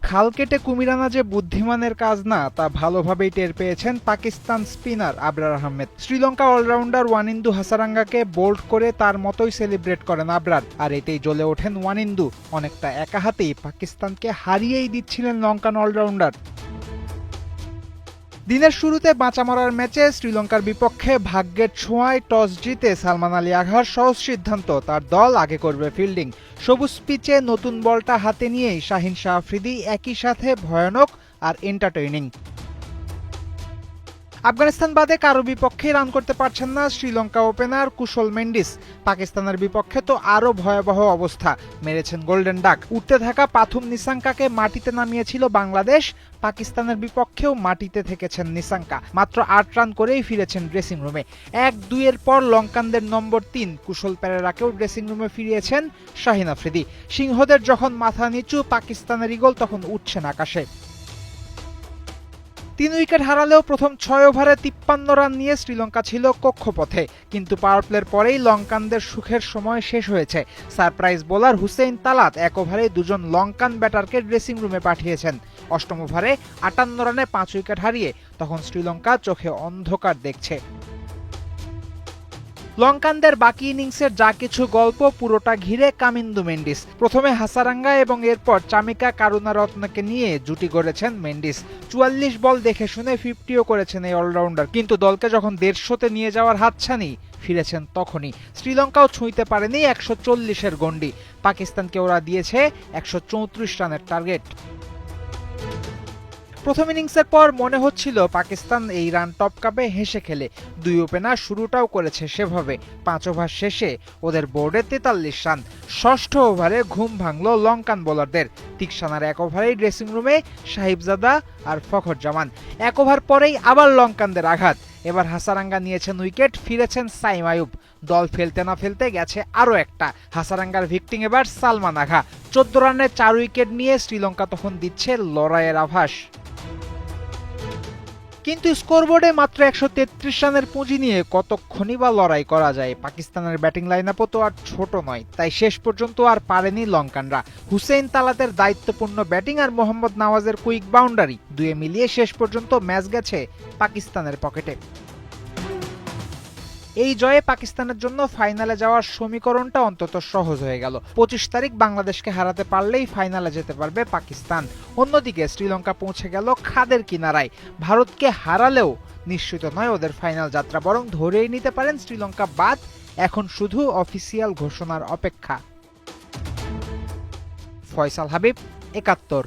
খাল কেটে কুমির আনা যে বুদ্ধিমানের কাজ না তা ভালোভাবেই টের পেয়েছেন পাকিস্তান স্পিনার আবরার আহমেদ। শ্রীলঙ্কা অলরাউন্ডার ওয়ানিন্দু হাসারাঙ্গাকে বোল্ড করে তার মতোই সেলিব্রেট করেন আবরার, আর এতেই জ্বলে ওঠেন ওয়ানিন্দু। অনেকটা একা হাতেই পাকিস্তানকে হারিয়েই দিচ্ছিলেন লঙ্কান অলরাউন্ডার। দিনের শুরুতে বাঁচা মরার ম্যাচে শ্রীলঙ্কার বিপক্ষে ভাগ্যের ছোঁয়ায় টস জিতে সালমান আলী আঘার সহজ সিদ্ধান্ত, তার দল আগে করবে ফিল্ডিং। সবুজ পিচে নতুন বলটা হাতে নিয়েই শাহিন শাহ আফ্রিদি একই সাথে ভয়ানক আর এন্টারটেইনিং। আফগানিস্তান বাদে কারো বিপক্ষে রান করতে পারছেন না শ্রীলঙ্কা ওপেনার কুশল মেন্ডিস। পাকিস্তানের বিপক্ষে তো আরও ভয়াবহ অবস্থা, মেরেছেন গোল্ডেন ডাক। উঠতে থাকা পাথুম নিসাঙ্কাকে মাটিতে নামিয়েছিল বাংলাদেশ। পাকিস্তানের বিপক্ষেও মাটিতে থেকেছেন নিসাঙ্কা, মাত্র ৮ রান করেই ফিরেছেন ড্রেসিং রুমে। ১-২-এর পর লঙ্কানদের নম্বর ৩ কুশল পেরেরাকেও ড্রেসিং রুমে ফিরিয়েছেন শাহিন আফ্রিদি। সিংহদের যখন মাথা নিচু, পাকিস্তানের ইগল তখন উঠছেন আকাশে। ৩ উইকেট হারালেও প্রথম ৬ ওভারে ৫৩ রান নিয়ে শ্রীলঙ্কা ছিল কক্ষপথে, কিন্তু পাওয়ার প্লের পরেই লঙ্কানদের সুখের সময় শেষ হয়েছে। সারপ্রাইজ বোলার হুসেইন তালাত এক ওভারে দুজন লঙ্কান ব্যাটারকে ড্রেসিং রুমে পাঠিয়েছেন। অষ্টম ওভারে ৫৮ রানে ৫ উইকেট হারিয়ে তখন শ্রীলঙ্কা চোখে অন্ধকার দেখছে। লঙ্কানদের বাকি ইনিংসের যা কিছু গল্প পুরোটা ঘিরে কামিন্দু মেন্ডিস। প্রথমে হাসারাঙ্গা এবং এরপর চামিকা কারুনারত্নকে নিয়ে জুটি গড়েছেন মেন্ডিস। ৪৪ বল দেখে শুনে 50ও করেছেন এই অলরাউন্ডার, কিন্তু দলকে যখন ১৫০-তে নিয়ে যাওয়ার হাতছানি ফিরেছেন তখনই। শ্রীলঙ্কাও ছুঁইতে পারেনি ১৪০-এর গন্ডি। পাকিস্তানকে ওরা দিয়েছে ১৩৪ রানের টার্গেট। প্রথম ইনিংসের পর মনে হচ্ছিল পাকিস্তান এই রান টপকাবে হেসে খেলে। দুই ওপেনার শুরুটাও করেছে সেভাবে। ৫ ওভার শেষে ওদের বোর্ডে ৪৩ রান। ষষ্ঠ ওভারে ঘুম ভাঙল লঙ্কান বোলারদের। তিকসানার এক ওভারেই ড্রেসিং রুমে সাহিবজাদা আর ফখর জামান। এক ওভার পরেই আবার লঙ্কানদের আঘাত। এবার হাসারাঙ্গা নিয়েছেন উইকেট, ফিরেছেন সাইম আইয়ুব। দল ফেলতে না ফেলতে গেছে আরও একটা। হাসারাঙ্গার ভিক্টিং এবার সালমান আগা। ১৪ রানে ৪ উইকেট নিয়ে শ্রীলঙ্কা তখন দিচ্ছে লড়াইয়ের আভাস। কিন্তু স্কোরবোর্ডে মাত্র ১৩৩ রানের পুঁজি নিয়ে কতক্ষণই বা লড়াই করা যায়। পাকিস্তানের ব্যাটিং লাইনআপও তো আর ছোট নয়, তাই শেষ পর্যন্ত আর পারেনি লঙ্কানরা। হুসেইন তালাতের দায়িত্বপূর্ণ ব্যাটিং আর মোহাম্মদ নওয়াজের কুইক বাউন্ডারি দুয়ে মিলিয়ে শেষ পর্যন্ত ম্যাচ গেছে পাকিস্তানের পকেটে। এই জয়ে পাকিস্তানের জন্য ফাইনালে যাওয়ার সমীকরণটা অন্তত সহজ হয়ে গেল। ২৫ তারিখ বাংলাদেশকে হারাতে পারলেই ফাইনালে যেতে পারবে পাকিস্তান। অন্যদিকে শ্রীলঙ্কা পৌঁছে গেল খাদের কিনারায়। ভারতকে হারালেও নিশ্চিত নয় ওদের ফাইনাল যাত্রা, বরং ধরেই নিতে পারেন শ্রীলঙ্কা বাদ। এখন শুধু অফিসিয়াল ঘোষণার অপেক্ষা। ফয়সাল হাবিব, ৭১।